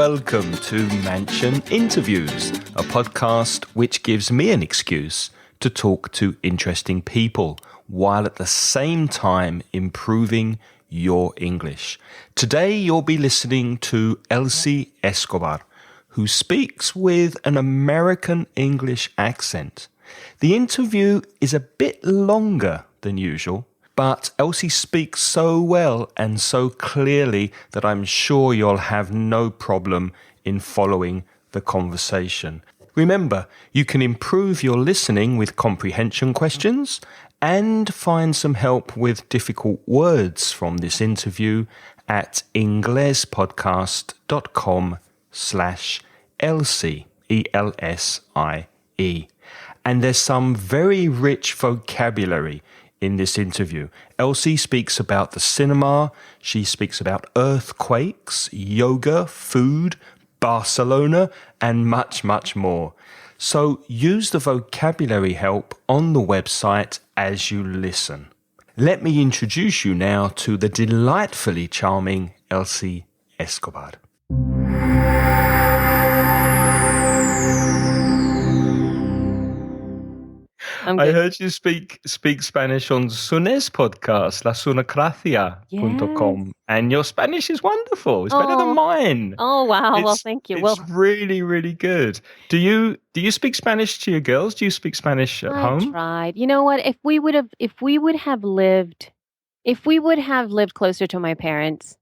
welcome to Mansion Interviews, a podcast which gives me an excuse to talk to interesting people while at the same time improving your English. Today you'll be listening to Elsie Escobar, who speaks with an American English accent. The interview is a bit longer than usual, but Elsie speaks so well and so clearly that I'm sure you'll have no problem in following the conversation. Remember, you can improve your listening with comprehension questions and find some help with difficult words from this interview at inglespodcast.com/Elsie, E-L-S-I-E. And there's some very rich vocabulary in this interview. Elsie speaks about the cinema, she speaks about earthquakes, yoga, food, Barcelona, and much, much more. So use the vocabulary help on the website as you listen. Let me introduce you now to the delightfully charming Elsie Escobar. I heard you speak Spanish on Sune's podcast, lasunacracia.com, and your Spanish is wonderful. It's better than mine. Oh, wow. Well, thank you. It's really, really good. Do you speak Spanish to your girls? Do you speak Spanish at home? I tried. You know what? If we would have lived closer to my parents,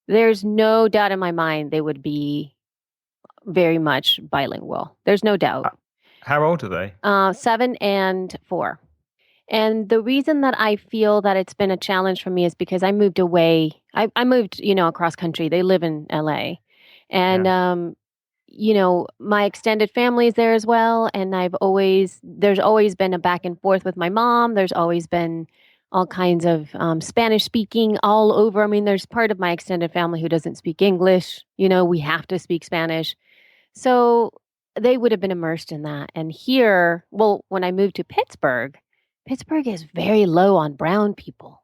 there's no doubt in my mind they would be very much bilingual. There's no doubt. How old are they? 7 and 4. And the reason that I feel that it's been a challenge for me is because I moved away. I moved, across country. They live in LA. And, my extended family is there as well. And there's always been a back and forth with my mom. There's always been all kinds of Spanish speaking all over. I mean, there's part of my extended family who doesn't speak English. We have to speak Spanish. So they would have been immersed in that. And here, when I moved to Pittsburgh is very low on brown people.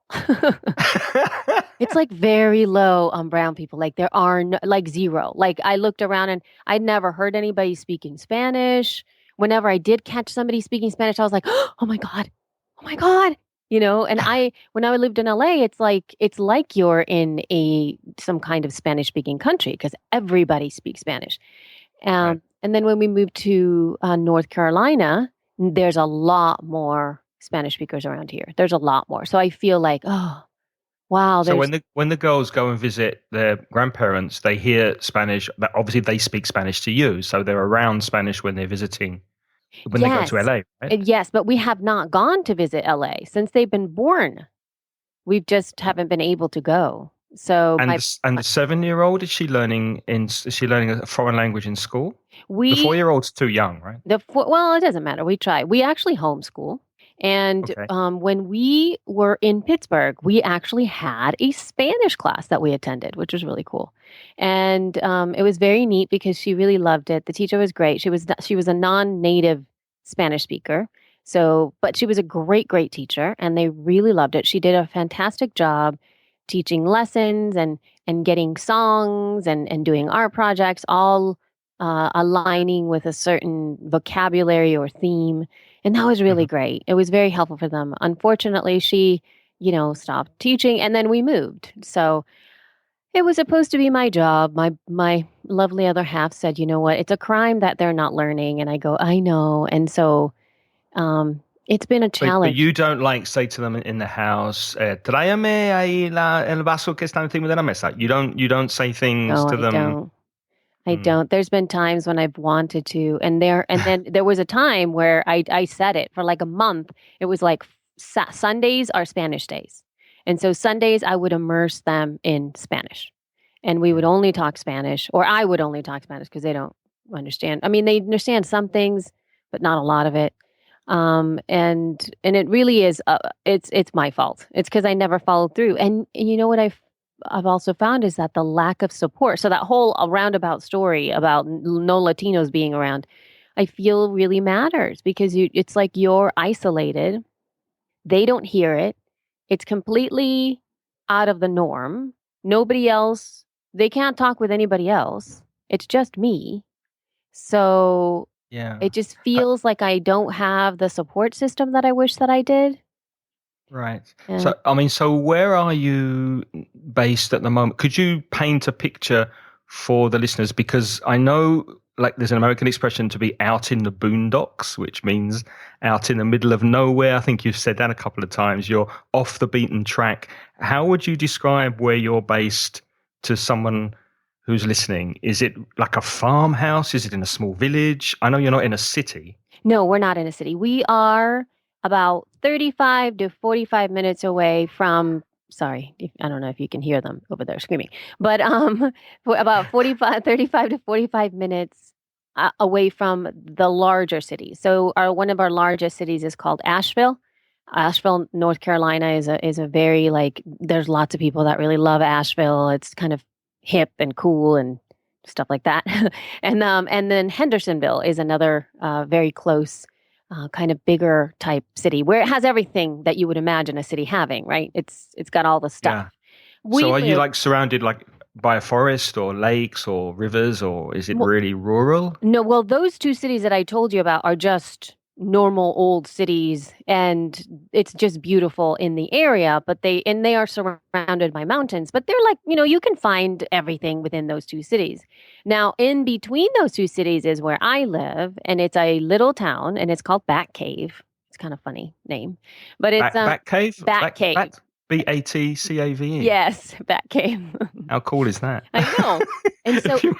It's like very low on brown people. Like there are like zero. Like I looked around and I'd never heard anybody speaking Spanish. Whenever I did catch somebody speaking Spanish, I was like, oh my God. And when I lived in LA, it's like you're in some kind of Spanish speaking country because everybody speaks Spanish. Right. And then when we moved to North Carolina, there's a lot more Spanish speakers around here. There's a lot more. So I feel like, oh, wow. So when the girls go and visit their grandparents, they hear Spanish. But obviously, they speak Spanish to you. So they're around Spanish when they're visiting, when they go to LA, right? Yes, but we have not gone to visit LA since they've been born. We just haven't been able to go. So the 7-year-old, is she learning a foreign language in school? The 4-year-old's too young, right? It doesn't matter. We try. We actually homeschool. And okay. When we were in Pittsburgh, we actually had a Spanish class that we attended, which was really cool. And it was very neat because she really loved it. The teacher was great. She was a non-native Spanish speaker. But she was a great, great teacher, and they really loved it. She did a fantastic job teaching lessons and getting songs and doing art projects, all aligning with a certain vocabulary or theme. And that was really great. It was very helpful for them. Unfortunately, she, stopped teaching and then we moved. So it was supposed to be my job. My lovely other half said, you know what, it's a crime that they're not learning. And I go, I know. And so it's been a challenge. But you don't say to them in the house, tráeme ahí el vaso que está encima de la mesa. You don't say things to them. I don't. There's been times when I've wanted to, and then there was a time where I said it for like a month. It was like Sundays are Spanish days, and so Sundays I would immerse them in Spanish, and we would only talk Spanish, or I would only talk Spanish because they don't understand. I mean, they understand some things, but not a lot of it. And it really is. It's my fault. It's because I never followed through. And you know what I've also found is that the lack of support. So that whole roundabout story about no Latinos being around, I feel really matters because it's like you're isolated. They don't hear it. It's completely out of the norm. Nobody else. They can't talk with anybody else. It's just me. So Yeah. it just feels like I don't have the support system that I wish that I did. Right. And So, I mean, so where are you based at the moment? Could you paint a picture for the listeners? Because I know, like, there's an American expression to be out in the boondocks, which means out in the middle of nowhere. I think you've said that a couple of times. You're off the beaten track. How would you describe where you're based to someone who's listening? Is it like a farmhouse? Is it in a small village? I know you're not in a city. no, we're not in a city. We are about 35 to 45 minutes away from, sorry, I don't know if you can hear them over there screaming, but for about 35 to 45 minutes away from the larger cities. So one of our largest cities is called Asheville. Asheville, North Carolina is a very, like, there's lots of people that really love Asheville. It's kind of hip and cool and stuff like that. And then Hendersonville is another very close, kind of bigger type city where it has everything that you would imagine a city having, right? It's got all the stuff. Yeah. So We are you live like surrounded like by a forest or lakes or rivers, or is it well, really rural? no, well, those two cities that I told you about are just normal old cities, and it's just beautiful in the area, but they are surrounded by mountains, but they're like, you can find everything within those two cities. Now, in between those two cities is where I live, and it's a little town, and it's called Bat Cave. It's kind of funny name, but it's Back cave? Bat Cave. BATCAVE. Yes, Bat Cave. How cool is that? I know. And so If you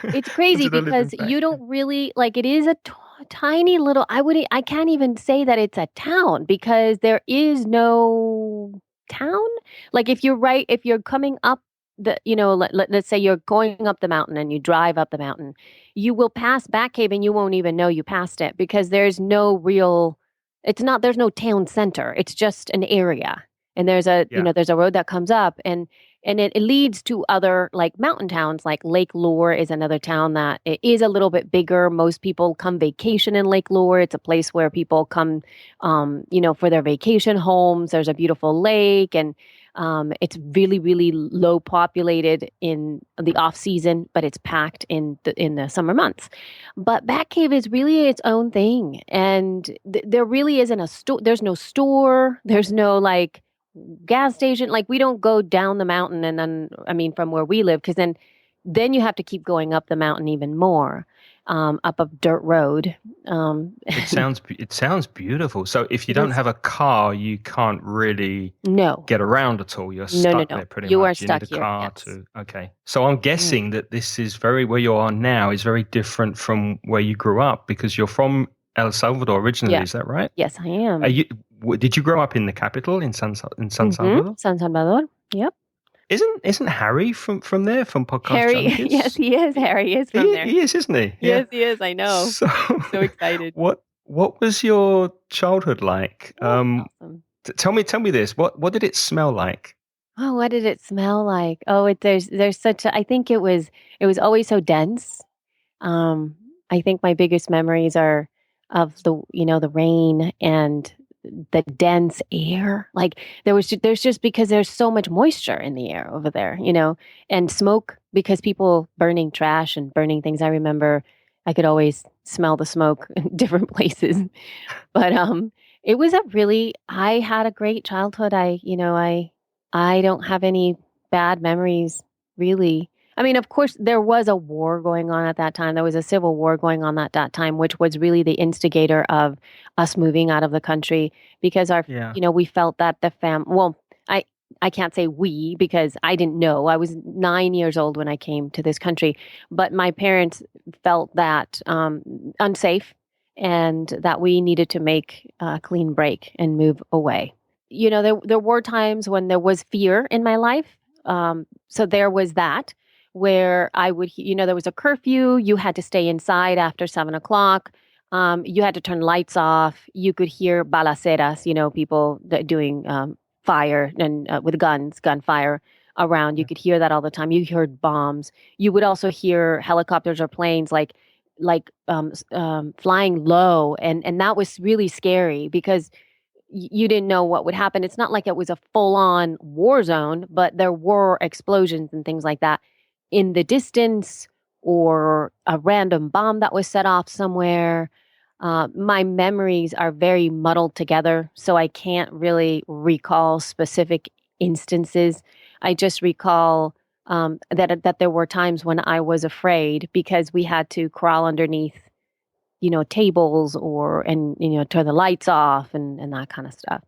it's crazy wanted to live in because Back you Cave. don't really like it is a tiny little I can't even say that it's a town because there is no town. Like if you're coming up let's say you're going up the mountain and you drive up the mountain, you will pass Batcave and you won't even know you passed it because there's no town center. It's just an area. And Yeah. there's a road that comes up and it leads to other like mountain towns. Like Lake Lure is another town that it is a little bit bigger. Most people come vacation in Lake Lure. It's a place where people come for their vacation homes. There's a beautiful lake, and it's really really low populated in the off season, but it's packed in the summer months. But Batcave is really its own thing, and there really isn't a store. There's no store. There's no like gas station. Like we don't go down the mountain and then I mean from where we live, because then you have to keep going up the mountain even more, up a dirt road. It sounds beautiful. So if you It don't is have a car, you can't really no, get around at all. You're no, stuck no. there pretty You are much. You need stuck a here. car Yes. to. Okay. So I'm Mm. guessing that this is where you are now is very different from where you grew up because you're from El Salvador originally. Yeah. Is that right? Yes, I Are am. you, did you grow up in the capital in San Salvador? San Salvador. Yep. Isn't Harry from there from Podcast Harry. Yes, Junkies? he is. Harry is from there. He is, isn't he? Yeah. Yes, he is. I know. So, So excited. what was your childhood like? Oh, awesome. Tell me this. What did it smell like? Oh, what did it smell like? Oh, there's such a I think it was always so dense. Um, I think my biggest memories are of the rain and the dense air. Like there's just because there's so much moisture in the air over there, and smoke because people burning trash and burning things. I remember I could always smell the smoke in different places. But it was I had a great childhood. I don't have any bad memories really. I mean, of course, there was a war going on at that time. There was a civil war going on at that time, which was really the instigator of us moving out of the country because Yeah. we felt that well, I, I can't say we because I didn't know. I was 9 years old when I came to this country, but my parents felt that unsafe and that we needed to make a clean break and move away. There were times when there was fear in my life. So there was that where I would, there was a curfew. You had to stay inside after 7 o'clock. You had to turn lights off. You could hear balaceras, people doing fire and with gunfire around. You Yeah. could hear that all the time. You heard bombs. You would also hear helicopters or planes flying low, and that was really scary because you didn't know what would happen. It's not like it was a full on war zone, but there were explosions and things like that in the distance or a random bomb that was set off somewhere. My memories are very muddled together, so I can't really recall specific instances. I just recall that there were times when I was afraid because we had to crawl underneath, tables and turn the lights off and that kind of stuff.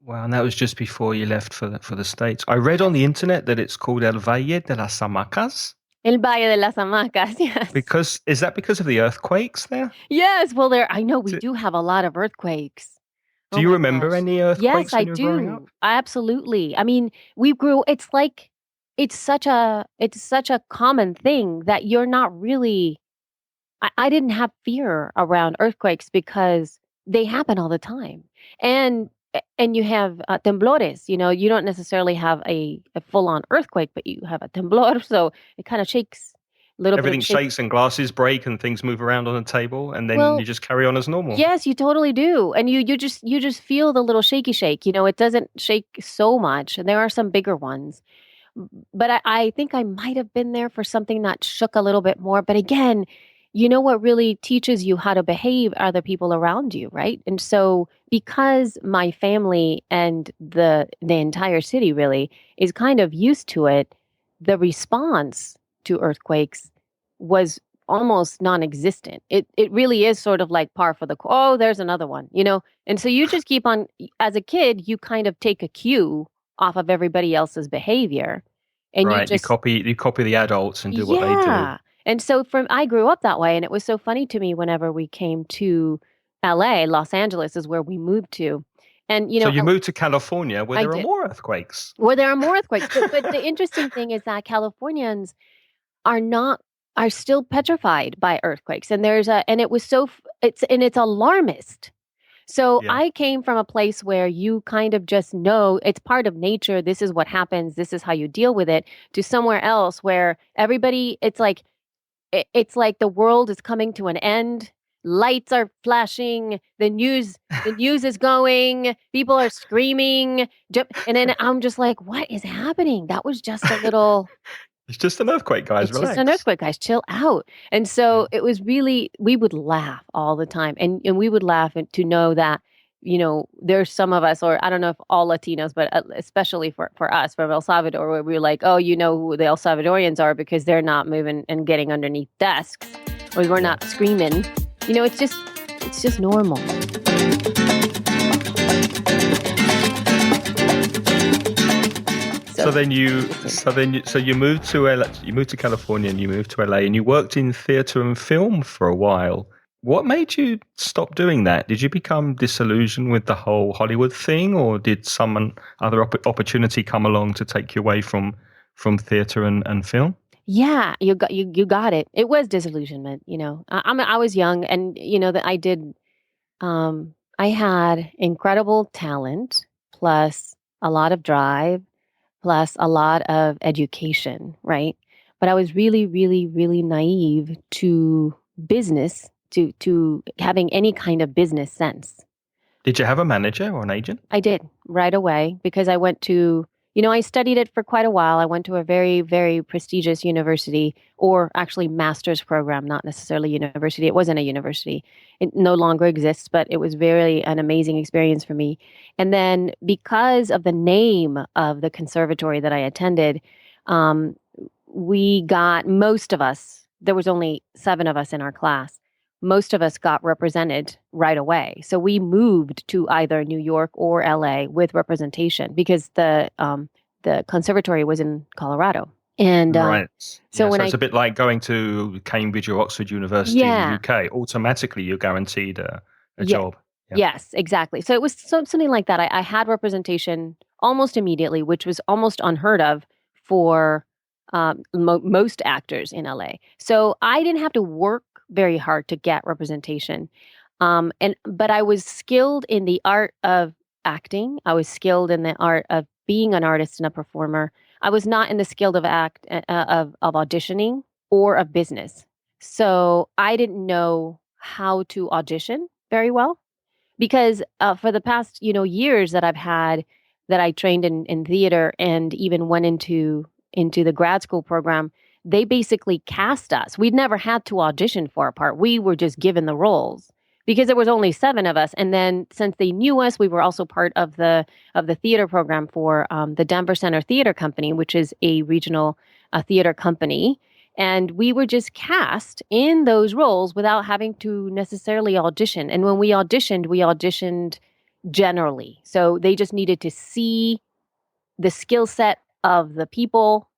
Wow, and that was just before you left for the States. I read on the internet that it's called El Valle de las Hamacas. El Valle de las Hamacas, yes. Is that because of the earthquakes there? Yes, well, I know we do have a lot of earthquakes. Do Oh you my remember gosh. any Yes, earthquakes I when you were growing up? do. Absolutely. I mean, it's such a common thing that you're not really I didn't have fear around earthquakes because they happen all the time. And you have temblores, you don't necessarily have a full-on earthquake, but you have a temblor, so it kind of shakes, a little bit of Everything shake. shakes and glasses break and things move around on the table, and then you Well, just carry on as normal. yes, you totally do. And you just feel the little shaky shake. It doesn't shake so much. And there are some bigger ones. But I think I might have been there for something that shook a little bit more. But again, what really teaches you how to behave are the people around you, right? And so because my family and the entire city really is kind of used to it, the response to earthquakes was almost non-existent. It really is sort of like par for the course. Oh, there's another one. And so you just keep on, as a kid, you kind of take a cue off of everybody else's behavior, and you Right, just you copy the adults and do what they do. yeah. And so I grew up that way, and it was so funny to me whenever we came to LA. Los Angeles is where we moved to. And So you moved to California where I there are did. more earthquakes. Where there are more earthquakes. But the interesting thing is that Californians are not are still petrified by earthquakes. And it was it's alarmist. So Yeah. I came from a place where you kind of just know it's part of nature. This is what happens. This is how you deal with it. To somewhere else where everybody, it's like the world is coming to an end. Lights are flashing. The news is going. People are screaming. And then I'm just like, what is happening? That was just a little. It's just an earthquake, guys. It's just an Relax. earthquake, guys. Chill out. And Yeah. so it was really, we would laugh all the time. And we would laugh to know that, there's some of us, or I don't know if all Latinos, but especially for us from El Salvador, where we were like, oh, you know who the El Salvadorians are because they're not moving and getting underneath desks, or we're not screaming. It's just normal. So you moved to California and you moved to LA and you worked in theater and film for a while. What made you stop doing that? Did you become disillusioned with the whole Hollywood thing, or did some other opportunity come along to take you away from theater and film? Yeah, you got it. It was disillusionment. I was young, and that I did. I had incredible talent, plus a lot of drive, plus a lot of education, right? But I was really, really, really naive to business, to having any kind of business sense. Did you have a manager or an agent? I did right away because I went to, I studied it for quite a while. I went to a very, very prestigious university, or actually master's program, not necessarily university. It wasn't a university. It no longer exists, but it was very an amazing experience for me. And then because of the name of the conservatory that I attended, um, we got most of us, there was only 7 of us in our class. Most of us got represented right away. So we moved to either New York or LA with representation because the conservatory was in Colorado. And Right. so Yeah, when so it's a bit like going to Cambridge or Oxford University in the yeah, UK. Automatically, you're guaranteed a yeah, job. Yeah. yes, exactly. So it was something like that. I had representation almost immediately, which was almost unheard of for most actors in LA. So I didn't have to work very hard to get representation. But I was skilled in the art of acting. I was skilled in the art of being an artist and a performer. I was not in the skill of of auditioning or of business. So I didn't know how to audition very well because for the past years that I've had that I trained in theater and even went into the grad school program, they basically cast us. We'd never had to audition for a part. We were just given the roles because there was only 7 of us. And then since they knew us, we were also part of the theater program for the Denver Center Theater Company, which is a regional theater company. And we were just cast in those roles without having to necessarily audition. And when we auditioned generally. So they just needed to see the skill set of the people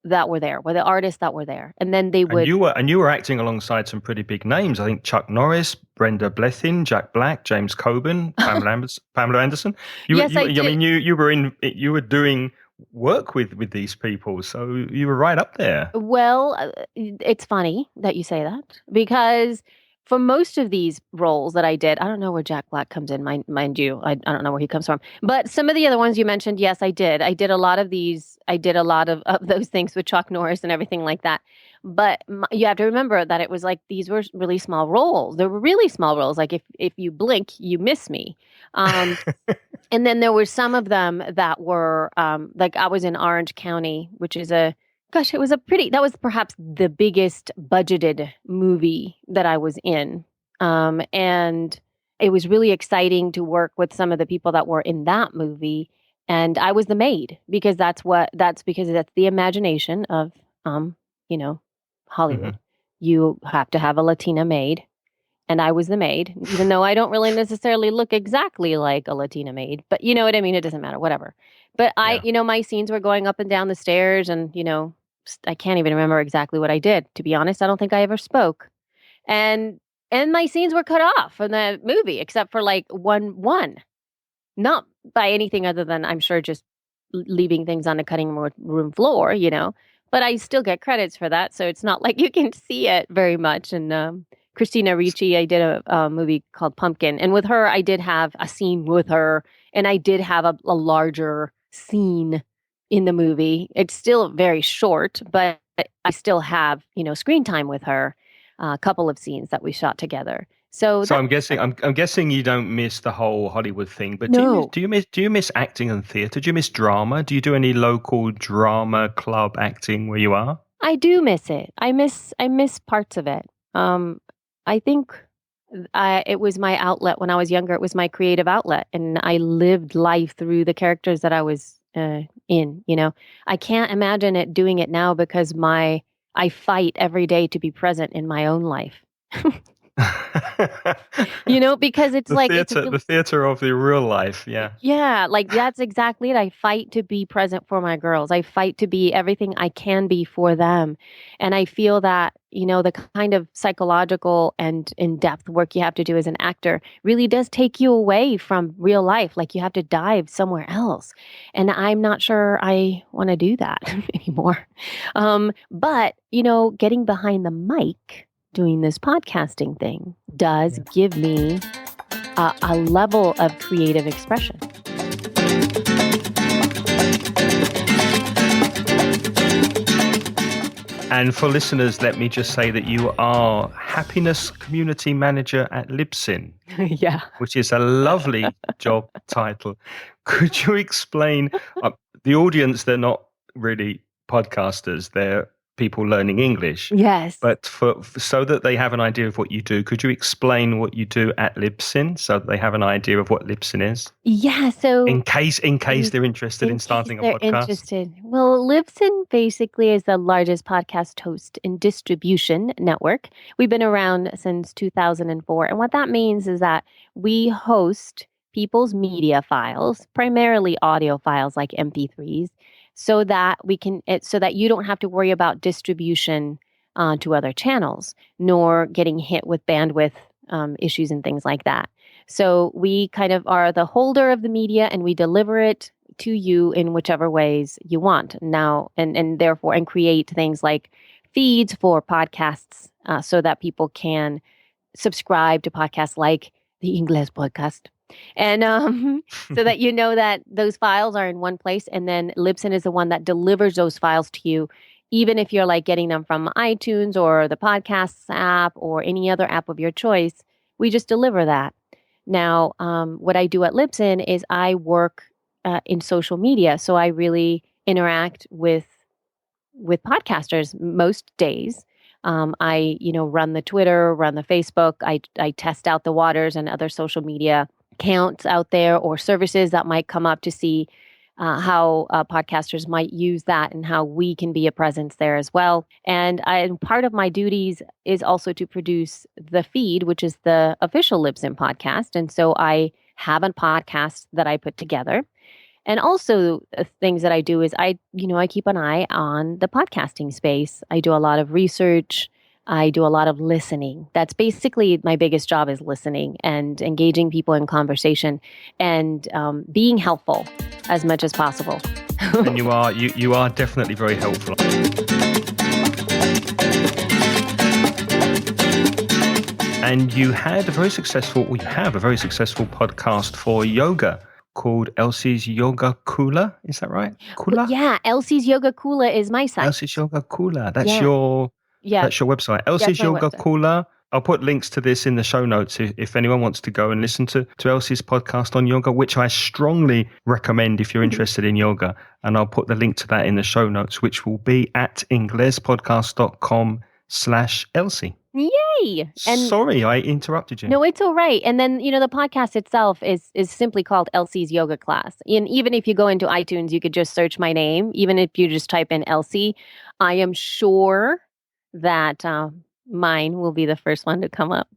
that were there, or the artists that were there. And then they would... And you were acting alongside some pretty big names. I think Chuck Norris, Brenda Blethyn, Jack Black, James Coburn, Pamela Anderson. Yes, I did. I mean, you were doing work with these people, so you were right up there. Well, it's funny that you say that, because for most of these roles that I did, I don't know where Jack Black comes in, mind you. I don't know where he comes from. But some of the other ones you mentioned, yes, I did. I did a lot of these. I did a lot of those things with Chuck Norris and everything like that. But you have to remember that it was like these were really small roles. They were really small roles. Like if you blink, you miss me. And then there were some of them that were like I was in Orange County, which is that was perhaps the biggest budgeted movie that I was in. And it was really exciting to work with some of the people that were in that movie. And I was the maid because that's the imagination of, Hollywood. Mm-hmm. You have to have a Latina maid. And I was the maid, even though I don't really necessarily look exactly like a Latina maid, but you know what I mean? It doesn't matter, whatever. But my scenes were going up and down the stairs and, I can't even remember exactly what I did. To be honest, I don't think I ever spoke. And my scenes were cut off from the movie, except for like one, not by anything other than I'm sure just leaving things on the cutting room floor, but I still get credits for that. So it's not like you can see it very much. And, Christina Ricci, I did a movie called Pumpkin. And with her, I did have a scene with her. And I did have a larger scene in the movie. It's still very short, but I still have, screen time with her. A couple of scenes that we shot together. So I'm guessing you don't miss the whole Hollywood thing, but no. do you miss acting and theater? Do you miss drama? Do you do any local drama club acting where you are? I do miss it. I miss parts of it. I think it was my outlet when I was younger. It was my creative outlet, and I lived life through the characters that I was in. I can't imagine doing it now because I fight every day to be present in my own life. Because it's the theater of the real life. Yeah, like that's exactly it. I fight to be present for my girls. I fight to be everything I can be for them. And I feel that, the kind of psychological and in-depth work you have to do as an actor really does take you away from real life. Like you have to dive somewhere else. And I'm not sure I want to do that anymore. But, getting behind the mic, doing this podcasting thing does give me a level of creative expression. And for listeners, let me just say that you are Happiness Community Manager at Libsyn. Yeah. Which is a lovely job title. Could you explain, the audience, they're not really podcasters, they're people learning English. Yes. But so that they have an idea of what you do, could you explain what you do at Libsyn so that they have an idea of what Libsyn is? Yeah. So in case they're interested in starting a podcast. Well, Libsyn basically is the largest podcast host and distribution network. We've been around since 2004. And what that means is that we host people's media files, primarily audio files like MP3s, so that you don't have to worry about distribution to other channels, nor getting hit with bandwidth issues and things like that. So we kind of are the holder of the media, and we deliver it to you in whichever ways you want now, and therefore create things like feeds for podcasts so that people can subscribe to podcasts like the English podcast. And so that that those files are in one place, and then Libsyn is the one that delivers those files to you, even if you're like getting them from iTunes or the podcasts app or any other app of your choice. We just deliver that. Now, what I do at Libsyn is I work in social media, so I really interact with with podcasters most days. I, run the Twitter, run the Facebook. I test out the waters and other social media accounts out there or services that might come up to see how podcasters might use that and how we can be a presence there as well. And part of my duties is also to produce the feed, which is the official Libsyn podcast. And so I have a podcast that I put together. And also things that I do is I keep an eye on the podcasting space. I do a lot of research. I do a lot of listening. That's basically my biggest job, is listening and engaging people in conversation and being helpful as much as possible. And you are definitely very helpful. And you have a very successful podcast for yoga called Elsie's Yoga Cooler. Is that right? Cooler? Yeah, Elsie's Yoga Cooler is my site. Elsie's Yoga Cooler. That's your website. Elsie's Yoga Cooler. I'll put links to this in the show notes if anyone wants to go and listen to Elsie's podcast on yoga, which I strongly recommend if you're interested in yoga. And I'll put the link to that in the show notes, which will be at inglespodcast.com/Elsie. Yay! And sorry, I interrupted you. No, it's all right. And then, the podcast itself is simply called Elsie's Yoga Class. And even if you go into iTunes, you could just search my name. Even if you just type in Elsie, I am sure that mine will be the first one to come up.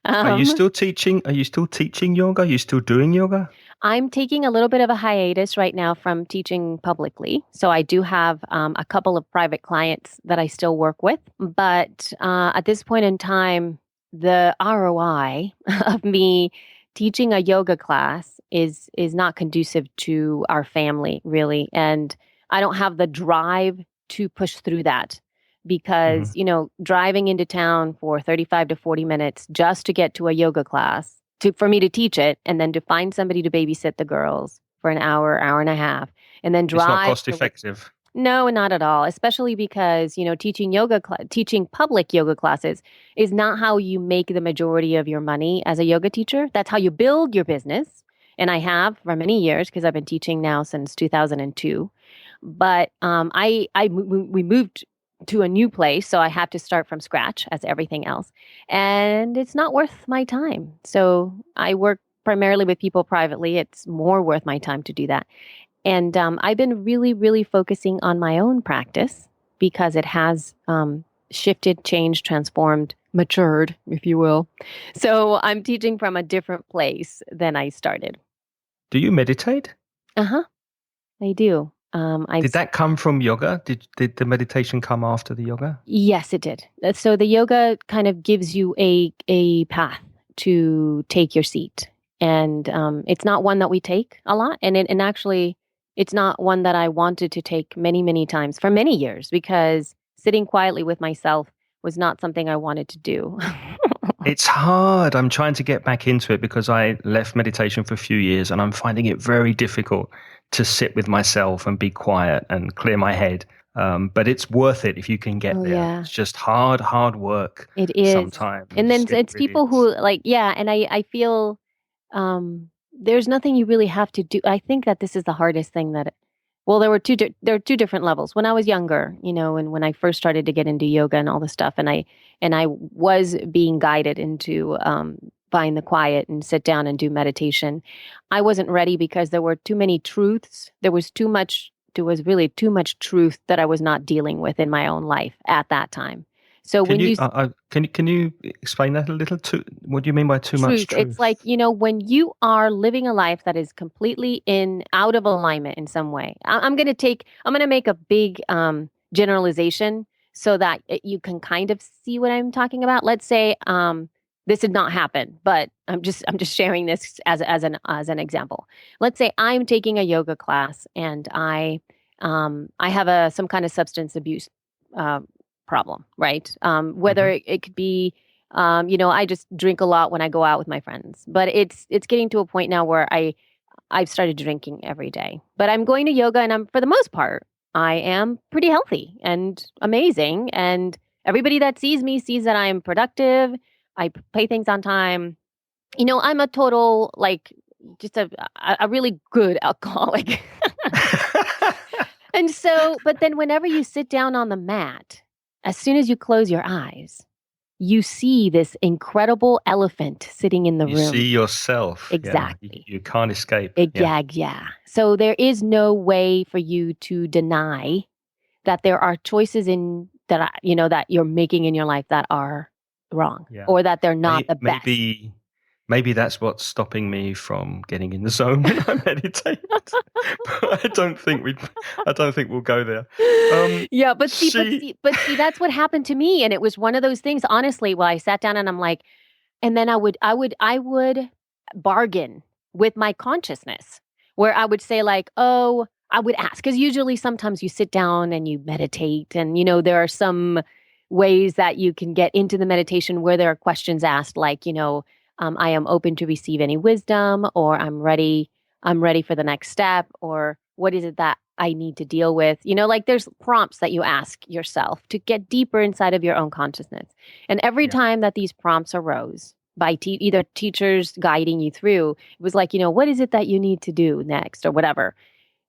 Are you still teaching? Are you still teaching yoga? Are you still doing yoga? I'm taking a little bit of a hiatus right now from teaching publicly. So I do have a couple of private clients that I still work with. But at this point in time, the ROI of me teaching a yoga class is not conducive to our family, really. And I don't have the drive to push through that. Because, driving into town for 35 to 40 minutes just to get to a yoga class, for me to teach it, and then to find somebody to babysit the girls for an hour and a half, and then drive. It's not cost effective. No, not at all. Especially because, teaching public yoga classes is not how you make the majority of your money as a yoga teacher. That's how you build your business. And I have for many years, because I've been teaching now since 2002. But we moved to a new place, so I have to start from scratch as everything else. And it's not worth my time. So I work primarily with people privately. It's more worth my time to do that. And I've been really, really focusing on my own practice because it has shifted, changed, transformed, matured, if you will. So I'm teaching from a different place than I started. Do you meditate? I do. Did that come from yoga? Did the meditation come after the yoga? Yes, it did. So the yoga kind of gives you a path to take your seat. And it's not one that we take a lot. And actually, it's not one that I wanted to take many, many times for many years, because sitting quietly with myself was not something I wanted to do. It's hard. I'm trying to get back into it because I left meditation for a few years, and I'm finding it very difficult to sit with myself and be quiet and clear my head. But it's worth it if you can get there. Yeah. It's just hard work. It is. Sometimes. And then it's people who and I feel there's nothing you really have to do. I think that this is the hardest thing there are two different levels. When I was younger, and when I first started to get into yoga and all this stuff, and I was being guided into find the quiet and sit down and do meditation, I wasn't ready because there were too many truths. There was really too much truth that I was not dealing with in my own life at that time. So can you explain that a little? What do you mean by too much truth? It's like, when you are living a life that is completely out of alignment in some way. I'm going to make a big generalization so that you can kind of see what I'm talking about. Let's say this did not happen, but I'm just sharing this as an example. Let's say I'm taking a yoga class and I have some kind of substance abuse problem, right? Whether it could be, I just drink a lot when I go out with my friends, but it's getting to a point now where I've started drinking every day. But I'm going to yoga, and for the most part, I am pretty healthy and amazing, and everybody that sees me sees that I am productive. I pay things on time. I'm a total, just a really good alcoholic. And so, but then whenever you sit down on the mat, as soon as you close your eyes, you see this incredible elephant sitting in the You see room. yourself. Yeah. Exactly. You can't escape. Yeah. Yeah. So there is no way for you to deny that there are choices that you're making in your life that are wrong Yeah. or that they're not the best. Maybe that's what's stopping me from getting in the zone when I meditate. But I don't think we'll go there. Yeah, but see, that's what happened to me, and it was one of those things. Honestly, well, I sat down and I'm like, and then I would bargain with my consciousness, where I would say like, oh, I would ask because usually sometimes you sit down and you meditate, and there are some ways that you can get into the meditation where there are questions asked, like I am open to receive any wisdom, or I'm ready for the next step, or what is it that I need to deal with? Like there's prompts that you ask yourself to get deeper inside of your own consciousness. And every time that these prompts arose by either teachers guiding you through, it was like, what is it that you need to do next or whatever?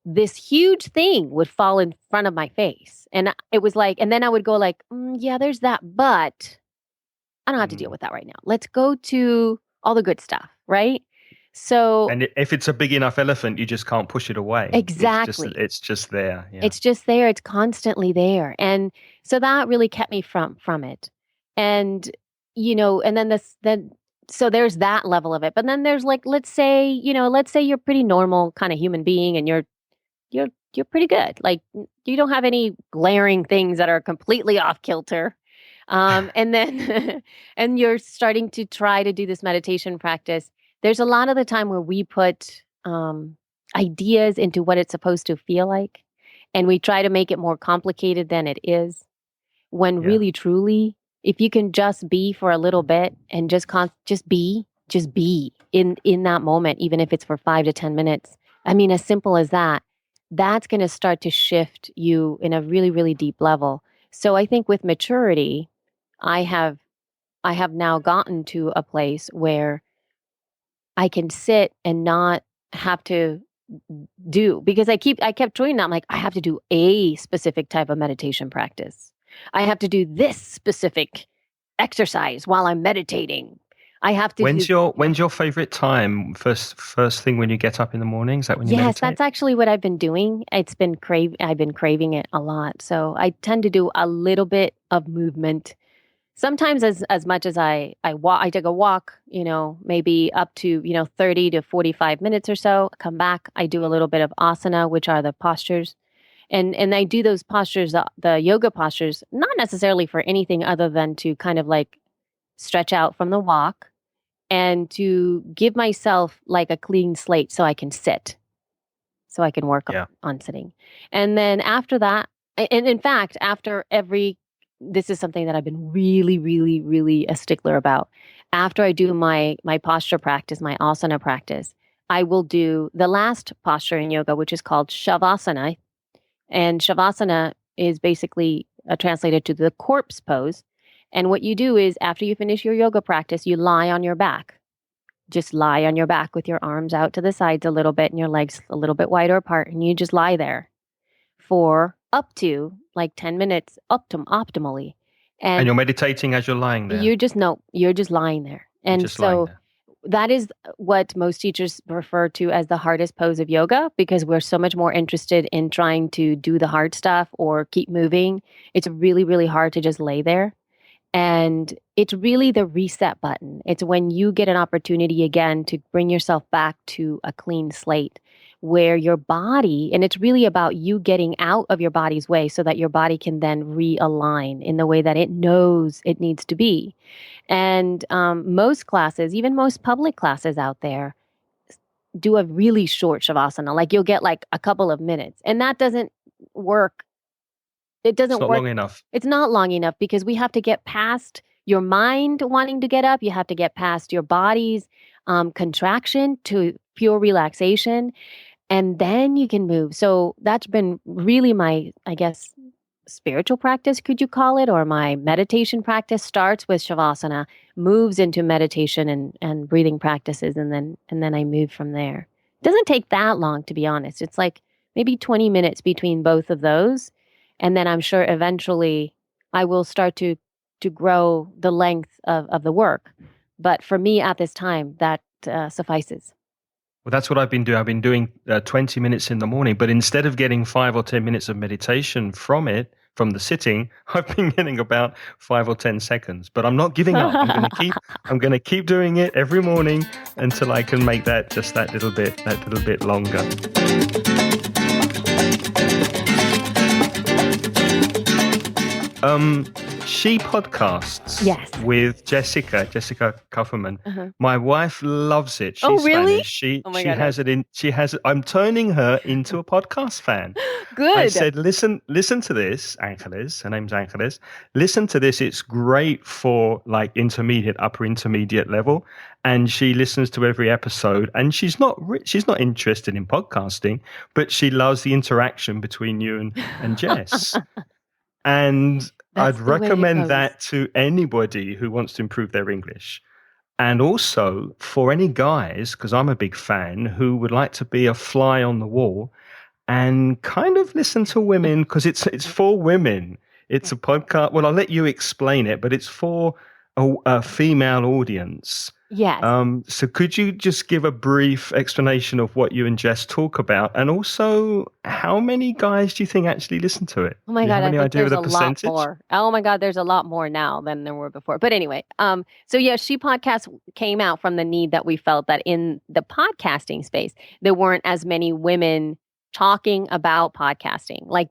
This huge thing would fall in front of my face. And it was like, and then I would go like, yeah, there's that, but I don't have to deal with that right now. Let's go to all the good stuff, right? So, and if it's a big enough elephant, you just can't push it away. Exactly. It's just there. Yeah. It's just there. It's constantly there. And so that really kept me from it. And, and then so there's that level of it. But then there's like, let's say you're pretty normal kind of human being and you're pretty good. Like you don't have any glaring things that are completely off kilter. And then, and you're starting to try to do this meditation practice. There's a lot of the time where we put ideas into what it's supposed to feel like, and we try to make it more complicated than it is. When really, truly, if you can just be for a little bit and just be in that moment, even if it's for 5 to 10 minutes. I mean, as simple as that, that's going to start to shift you in a really, really deep level. So I think with maturity, I have now gotten to a place where I can sit and not have to do, because I kept doing that. I'm like, I have to do a specific type of meditation practice. I have to do this specific exercise while I'm meditating. I have to. When's your favorite time? First thing when you get up in the morning? Is that when you meditate? Yes, that's actually what I've been doing. I've been craving it a lot. So I tend to do a little bit of movement. Sometimes as much as I walk, I take a walk, maybe up to, 30 to 45 minutes or so, come back, I do a little bit of asana, which are the postures. And I do those postures, the yoga postures, not necessarily for anything other than to kind of like stretch out from the walk and to give myself like a clean slate so I can sit, so I can work on sitting. And then after that, and in fact, after this is something that I've been really, really, really a stickler about. After I do my posture practice, my asana practice, I will do the last posture in yoga, which is called shavasana. And shavasana is basically translated to the corpse pose. And what you do is after you finish your yoga practice, you lie on your back. Just lie on your back with your arms out to the sides a little bit and your legs a little bit wider apart. And you just lie there for up to like 10 minutes optimally. And you're meditating as you're lying there? You're just lying there. And so that is what most teachers refer to as the hardest pose of yoga, because we're so much more interested in trying to do the hard stuff or keep moving. It's really, really hard to just lay there. And it's really the reset button. It's when you get an opportunity again to bring yourself back to a clean slate where your body, and it's really about you getting out of your body's way so that your body can then realign in the way that it knows it needs to be. And most classes, even most public classes out there, do a really short shavasana. Like you'll get like a couple of minutes, and that doesn't work. It's not long enough. It's not long enough because we have to get past your mind wanting to get up. You have to get past your body's contraction to pure relaxation, and then you can move. So that's been really my, I guess, spiritual practice, could you call it, or my meditation practice starts with shavasana, moves into meditation and breathing practices, and then I move from there. It doesn't take that long, to be honest. It's like maybe 20 minutes between both of those. And then I'm sure eventually I will start to grow the length of the work. But for me at this time, that suffices. Well, that's what I've been doing. I've been doing 20 minutes in the morning, but instead of getting 5 or 10 minutes of meditation from from the sitting, I've been getting about 5 or 10 seconds. But I'm not giving up. I'm going to keep doing it every morning until I can make that just that little bit longer. She podcasts with Jessica Kufferman. Uh-huh. My wife loves it. She's really? Spanish. Oh my She God. has it in. She has. I'm turning her into a podcast fan. Good. I said, listen to this, Angeles. Her name's Angeles. Listen to this. It's great for like upper intermediate level. And she listens to every episode. And she's not interested in podcasting, but she loves the interaction between you and Jess. And That's I'd the way it recommend goes. that to anybody who wants to improve their English. And also for any guys, because I'm a big fan, who would like to be a fly on the wall and kind of listen to women, because it's for women. It's a podcast. Well, I'll let you explain it, but it's for a female audience. Yes. So could you just give a brief explanation of what you and Jess talk about, and also how many guys do you think actually listen to it? Oh my Do you God, have I any think idea of there's the a lot percentage? more. Oh my God, there's a lot more now than there were before. But anyway, so yeah, She Podcast came out from the need that we felt that in the podcasting space, there weren't as many women talking about podcasting, like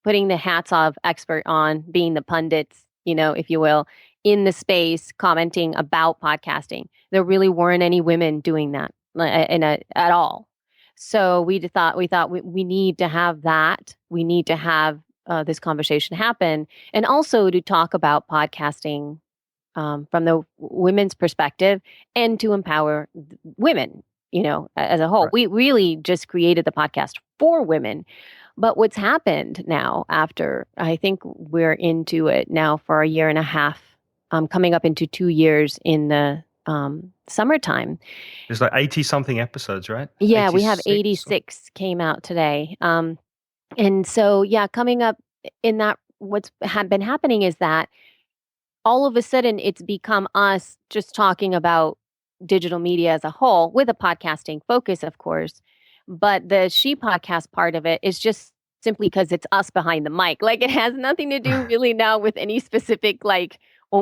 putting the hats of expert on, being the pundits, if you will, in the space, commenting about podcasting. There really weren't any women doing that at all. So we thought we need to have that. We need to have this conversation happen, and also to talk about podcasting from the women's perspective, and to empower women, as a whole. Right. We really just created the podcast for women. But what's happened now, after I think we're into it now for a year and a half, coming up into 2 years in the summertime. There's like 80 something episodes, right? Yeah, we have 86 86 came out today. And so, yeah, coming up in that, what's been happening is that all of a sudden it's become us just talking about digital media as a whole, with a podcasting focus, of course. But the She Podcast part of it is just simply because it's us behind the mic. Like, it has nothing to do really now with any specific, like,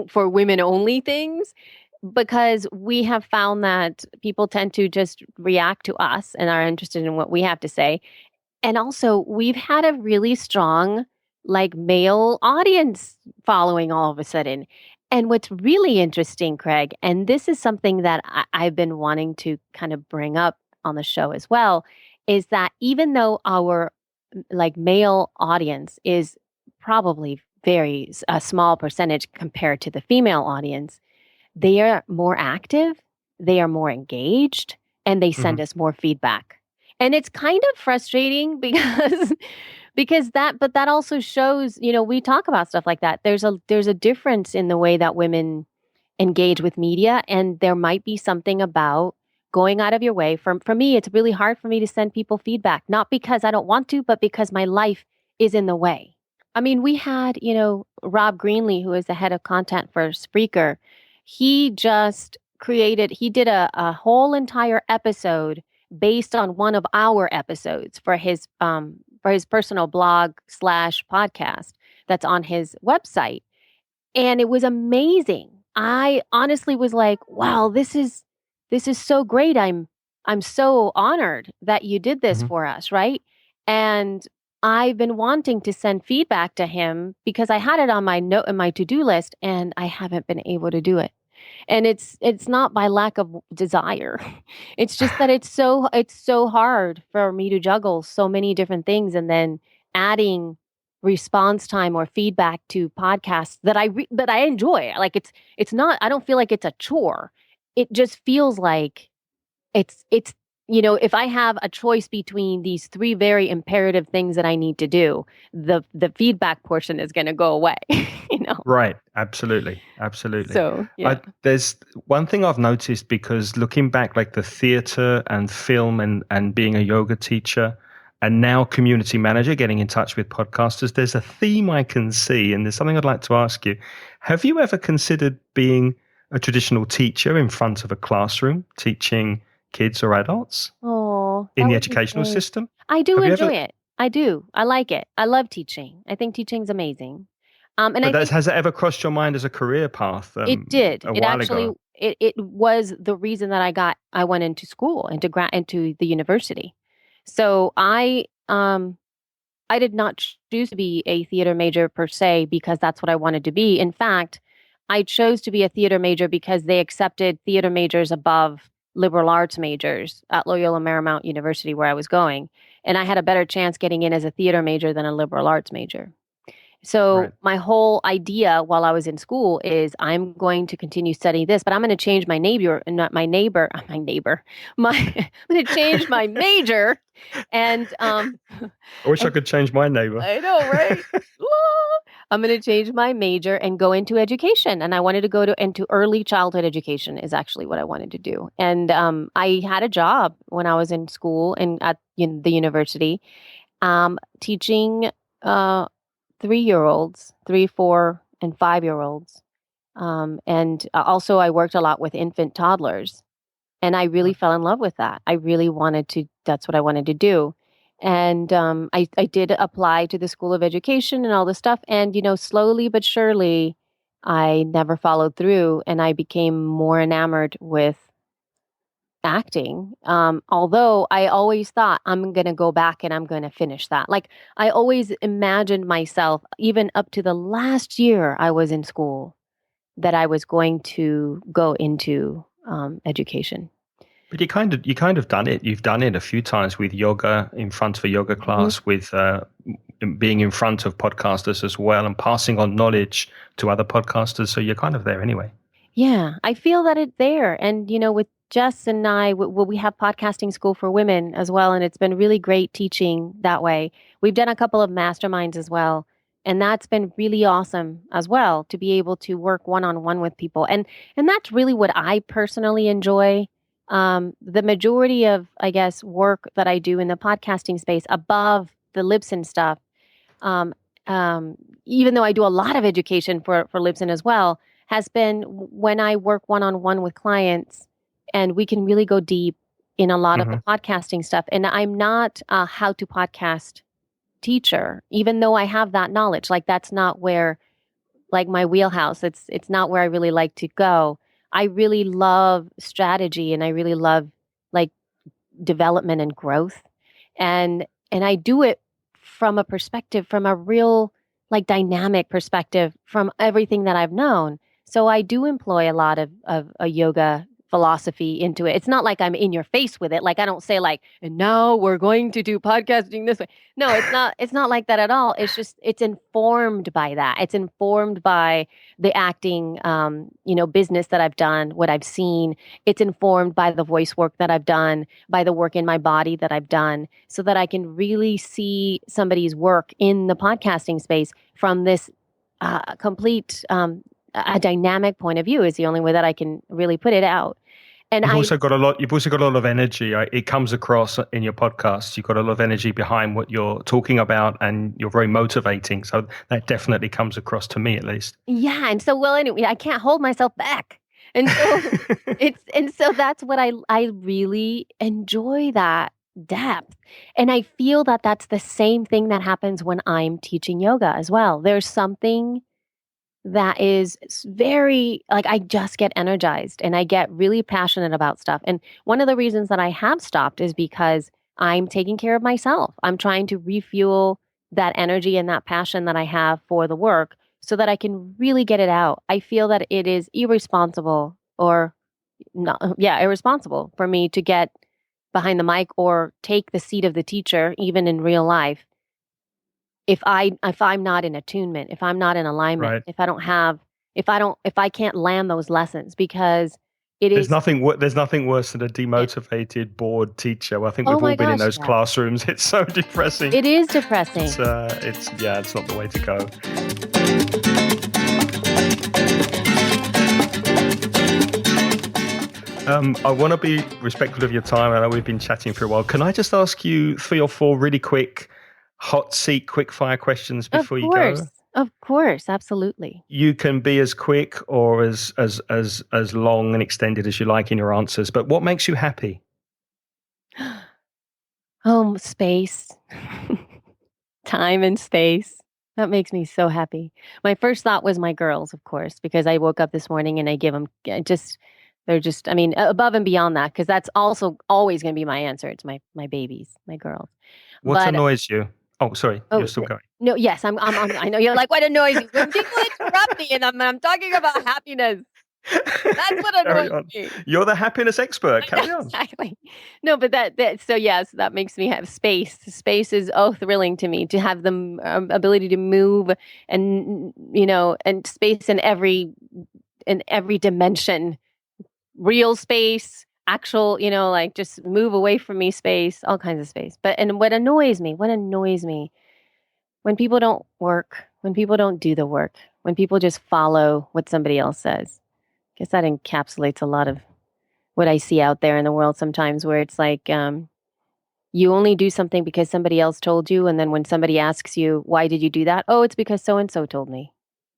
for women only things, because we have found that people tend to just react to us and are interested in what we have to say. And also, we've had a really strong, like, male audience following all of a sudden. And what's really interesting, Craig, and this is something that I've been wanting to kind of bring up on the show as well, is that even though our like male audience is probably a small percentage compared to the female audience, they are more active, they are more engaged, and they send us more feedback. And it's kind of frustrating because that also shows, we talk about stuff like that. There's a difference in the way that women engage with media, and there might be something about going out of your way. For me, it's really hard for me to send people feedback, not because I don't want to, but because my life is in the way. I mean, we had, Rob Greenlee, who is the head of content for Spreaker. He did a whole entire episode based on one of our episodes for his personal blog / podcast that's on his website. And it was amazing. I honestly was like, wow, this is so great. I'm so honored that you did this for us, right? And I've been wanting to send feedback to him because I had it on my to-do list, and I haven't been able to do it. And it's not by lack of desire. It's just that it's so hard for me to juggle so many different things, and then adding response time or feedback to podcasts that I enjoy. Like, it's not, I don't feel like it's a chore. It just feels like it's if I have a choice between these three very imperative things that I need to do, the feedback portion is going to go away. Right. Absolutely. So, yeah. There's one thing I've noticed, because looking back, like the theater and film and being a yoga teacher, and now community manager, getting in touch with podcasters. There's a theme I can see, and there's something I'd like to ask you. Have you ever considered being a traditional teacher in front of a classroom, teaching kids or adults in the educational system? I do enjoy it. I do. I like it. I love teaching. I think teaching's amazing. Has it ever crossed your mind as a career path? It did. A while ago? It was the reason that I went into school, into the university. So I did not choose to be a theater major per se because that's what I wanted to be. In fact, I chose to be a theater major because they accepted theater majors above liberal arts majors at Loyola Marymount University, where I was going. And I had a better chance getting in as a theater major than a liberal arts major. So my whole idea while I was in school is I'm going to continue studying this, but I'm going to change my neighbor, I'm going to change my major. And I wish I could change my neighbor. I know, right? I'm going to change my major and go into education. And I wanted to go into early childhood education is actually what I wanted to do. And I had a job when I was in school and at the university teaching 3-year-olds, 3, 4, and 5-year-olds. And also I worked a lot with infant toddlers. And I really fell in love with that. That's what I wanted to do. And I did apply to the School of Education and all this stuff. And, slowly but surely, I never followed through. And I became more enamored with acting. Although I always thought I'm going to go back and I'm going to finish that. Like I always imagined myself, even up to the last year I was in school, that I was going to go into education. But you kind of done it. You've done it a few times with yoga, in front of a yoga class, with being in front of podcasters as well, and passing on knowledge to other podcasters. So you're kind of there anyway. Yeah, I feel that it's there. And, with Jess and I, we have podcasting school for women as well. And it's been really great teaching that way. We've done a couple of masterminds as well. And that's been really awesome as well, to be able to work one-on-one with people. And that's really what I personally enjoy. The majority of, I guess, work that I do in the podcasting space above the Libsyn stuff, even though I do a lot of education for Libsyn as well, has been when I work one-on-one with clients and we can really go deep in a lot of the podcasting stuff. And I'm not a how-to podcast teacher, even though I have that knowledge. Like that's not where, like my wheelhouse, it's not where I really like to go. I really love strategy and I really love like development and growth. And I do it from a real like dynamic perspective from everything that I've known. So I do employ a lot of a yoga philosophy into it. It's not like I'm in your face with it. Like I don't say like, and now we're going to do podcasting this way. No, it's not like that at all. It's just, it's informed by that. It's informed by the acting, business that I've done, what I've seen. It's informed by the voice work that I've done, by the work in my body that I've done, so that I can really see somebody's work in the podcasting space from this complete, a dynamic point of view is the only way that I can really put it out. And you've also got a lot of energy. It comes across in your podcast. You've got a lot of energy behind what you're talking about, and you're very motivating. So that definitely comes across to me, at least. Yeah, and so anyway, I can't hold myself back, and so so that's what I really enjoy, that depth. And I feel that that's the same thing that happens when I'm teaching yoga as well. There's something that is very, like, I just get energized and I get really passionate about stuff. And one of the reasons that I have stopped is because I'm taking care of myself. I'm trying to refuel that energy and that passion that I have for the work so that I can really get it out. I feel that it is irresponsible for me to get behind the mic or take the seat of the teacher, even in real life, if I'm not in attunement, if I'm not in alignment, right. if I can't land those lessons, because there's nothing worse than a demotivated, bored teacher. I think we've all been in those classrooms. It's so depressing. It is depressing. It's not the way to go. I want to be respectful of your time. I know we've been chatting for a while. Can I just ask you 3 or 4 really quick hot seat quick fire questions before you go? Of course, absolutely. You can be as quick or as long and extended as you like in your answers, but what makes you happy? Space. Time and space. That makes me so happy. My first thought was my girls, of course, because I woke up this morning and I give them above and beyond that, because that's also always going to be my answer. It's my babies, my girls. What annoys you? Oh, sorry, you're still going. No, yes, I'm I know you're like, what annoys you? When people interrupt me and I'm talking about happiness. That's what annoys me. You're the happiness expert. Carry on. Exactly. No, but that makes me have space. Space is thrilling to me, to have the ability to move and and space in every dimension, real space, actual, like just move away from me space, all kinds of space. And what annoys me, when people don't work, when people don't do the work, when people just follow what somebody else says. I guess that encapsulates a lot of what I see out there in the world sometimes, where it's like you only do something because somebody else told you. And then when somebody asks you, why did you do that? Oh, it's because so-and-so told me.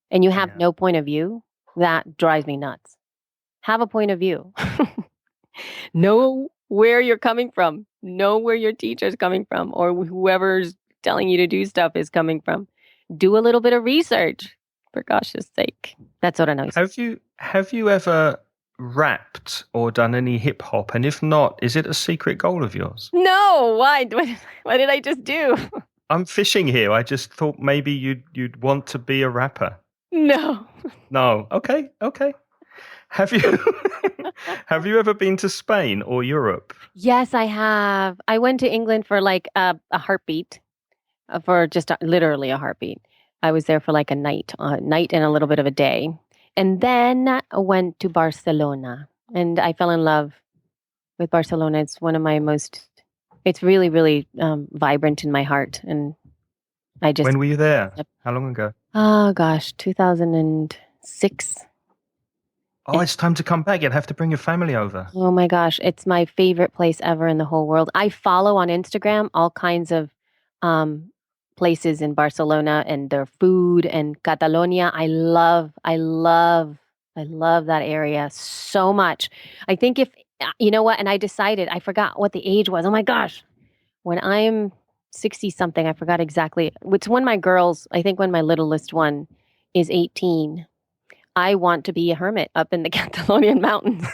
And you have no point of view. That drives me nuts. Have a point of view. Know where you're coming from. Know where your teacher's coming from, or whoever's telling you to do stuff is coming from. Do a little bit of research, for gosh's sake. That's what I know. Have you ever rapped or done any hip hop? And if not, is it a secret goal of yours? No. Why? What did I just do? I'm fishing here. I just thought maybe you'd want to be a rapper. No. No. Okay. Have you ever been to Spain or Europe? Yes, I have. I went to England for like a heartbeat, for just literally a heartbeat. I was there for like a night and a little bit of a day. And then I went to Barcelona, and I fell in love with Barcelona. It's one of my it's really, really vibrant in my heart. And When were you there? How long ago? Oh gosh, 2006. Oh, it's time to come back. You'd have to bring your family over. Oh my gosh, it's my favorite place ever in the whole world. I follow on Instagram all kinds of places in Barcelona and their food and Catalonia. I love that area so much. I think you know what, and I forgot what the age was. Oh my gosh. When I'm 60 something, I forgot exactly. It's when my girls, I think when my littlest one is 18, I want to be a hermit up in the Catalonian mountains.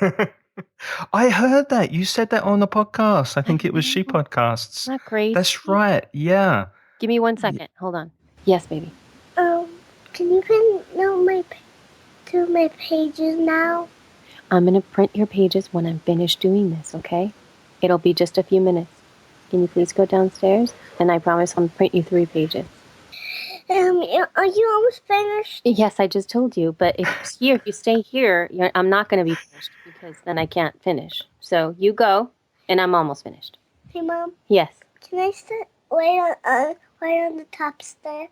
I heard that. You said that on the podcast. I think it was She Podcasts. Not crazy. That's right. Yeah. Give me 1 second. Hold on. Yes, baby. Can you print to my pages now? I'm going to print your pages when I'm finished doing this, okay? It'll be just a few minutes. Can you please go downstairs? And I promise I'll print you 3 pages. Are you almost finished? Yes, I just told you. But if you stay here, I'm not going to be finished, because then I can't finish. So you go, and I'm almost finished. Hey, Mom. Yes. Can I sit right on the top step?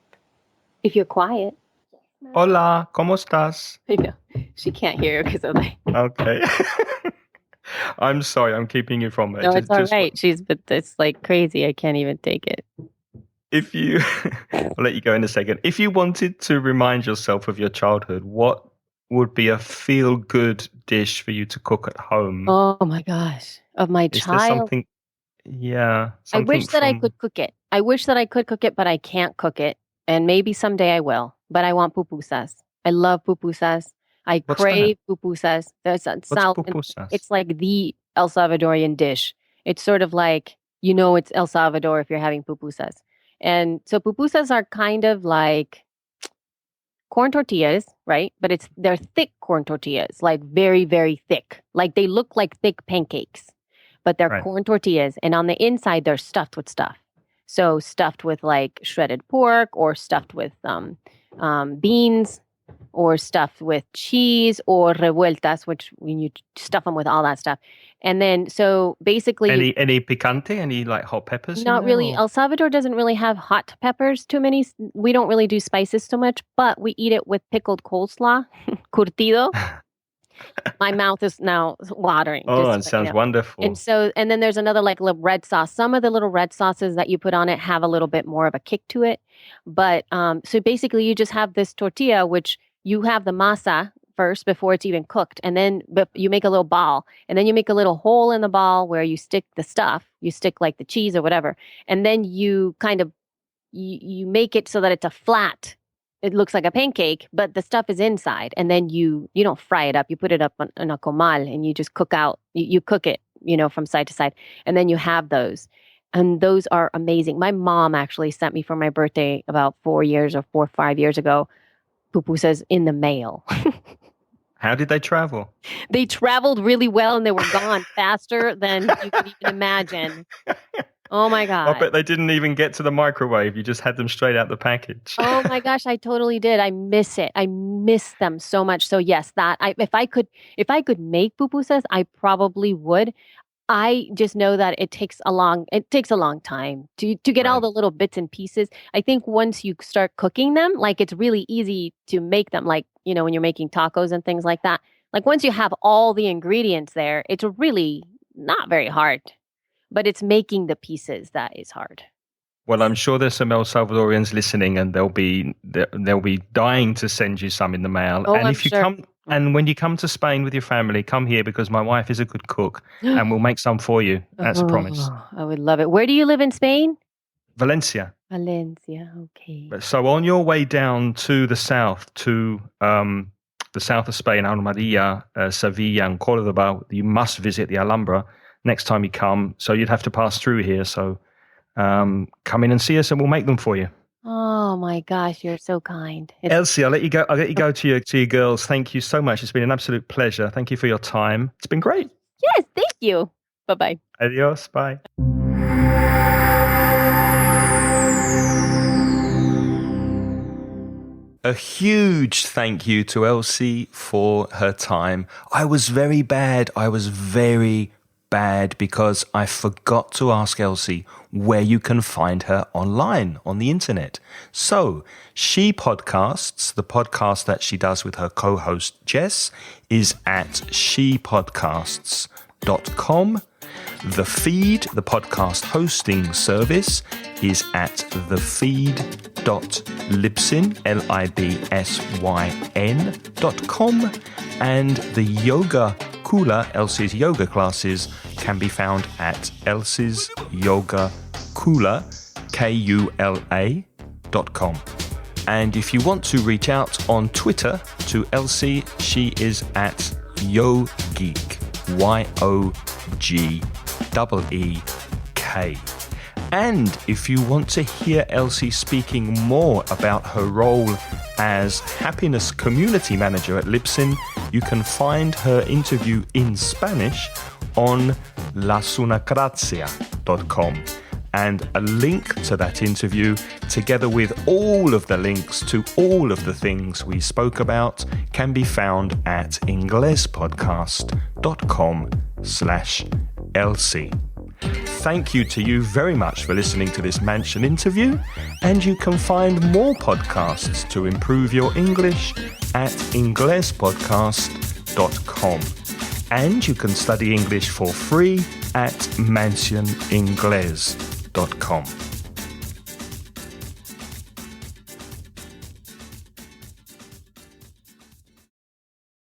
If you're quiet. Hola, ¿cómo estás? I know. She can't hear because of that. Okay. I'm sorry, I'm keeping you from it. No, it's all right. But it's like crazy. I can't even take it. I'll let you go in a second. If you wanted to remind yourself of your childhood, what would be a feel-good dish for you to cook at home? Oh my gosh. Of my child. There something? Yeah. I wish that I could cook it. But I can't cook it. And maybe someday I will. But I want pupusas. I love pupusas. I crave pupusas. What's pupusas? It's like the El Salvadorian dish. It's sort of like, it's El Salvador if you're having pupusas. And so pupusas are kind of like corn tortillas, right? But they're thick corn tortillas, like very, very thick. Like they look like thick pancakes, but they're corn tortillas. And on the inside, they're stuffed with stuff. So stuffed with like shredded pork, or stuffed with beans, or stuffed with cheese, or revueltas, which when you stuff them with all that stuff. And then, so basically... Any picante? Any like hot peppers? Not really. El Salvador doesn't really have hot peppers too many. We don't really do spices so much, but we eat it with pickled coleslaw, curtido. My mouth is now watering. Oh, Just it so you sounds know. wonderful. And then there's another like little red sauce. Some of the little red sauces that you put on it have a little bit more of a kick to it. But so basically you just have this tortilla, which you have the masa first before it's even cooked. And then you make a little ball, and then you make a little hole in the ball where you stick the stuff. You stick like the cheese or whatever. And then you kind of you make it so that it's a flat. It looks like a pancake, but the stuff is inside. And then you don't fry it up. You put it up on a comal and you just cook out. You cook it, from side to side. And then you have those. And those are amazing. My mom actually sent me for my birthday about 4 or 5 years ago, pupusas in the mail. How did they travel? They traveled really well and they were gone faster than you could even imagine. Oh my God. I bet they didn't even get to the microwave. You just had them straight out the package. Oh my gosh, I totally did. I miss it. I miss them so much. So yes, if I could make pupusas, I probably would. I just know that it takes a long time to get all Right. the little bits and pieces. I think once you start cooking them, like it's really easy to make them, like, when you're making tacos and things like that. Like once you have all the ingredients there, it's really not very hard. But it's making the pieces that is hard. Well, I'm sure there's some El Salvadorians listening, and they'll be dying to send you some in the mail. Oh, and I'm if you sure. come, and when you come to Spain with your family, come here because my wife is a good cook, and we'll make some for you. That's a promise. Oh, I would love it. Where do you live in Spain? Valencia. Valencia. Okay. So on your way down to the south, to the south of Spain, Almería, Sevilla, and Córdoba, you must visit the Alhambra next time you come. So you'd have to pass through here. So come in and see us, and we'll make them for you. Oh my gosh, you're so kind. Elsie, I'll let you go. I'll let you go to your girls. Thank you so much. It's been an absolute pleasure. Thank you for your time. It's been great. Yes, thank you. Bye-bye. Adios. Bye. A huge thank you to Elsie for her time. I was very bad because I forgot to ask Elsie where you can find her online on the internet. So, She Podcasts, the podcast that she does with her co-host Jess, is at shepodcasts.com. The Feed, the podcast hosting service, is at thefeed.libsyn, libsyn.com. And the Yoga Kula, Elsie's yoga classes, can be found at Elsie's Yoga Kula, KULA.com. And if you want to reach out on Twitter to Elsie, she is at YoGeek, YOGEEK. And if you want to hear Elsie speaking more about her role as happiness community manager at Libsyn, you can find her interview in Spanish on lasunacrazia.com. And a link to that interview, together with all of the links to all of the things we spoke about, can be found at inglespodcast.com/Elsie. Thank you to you very much for listening to this Mansion interview, and you can find more podcasts to improve your English at inglespodcast.com. And you can study English for free at mansioningles.com.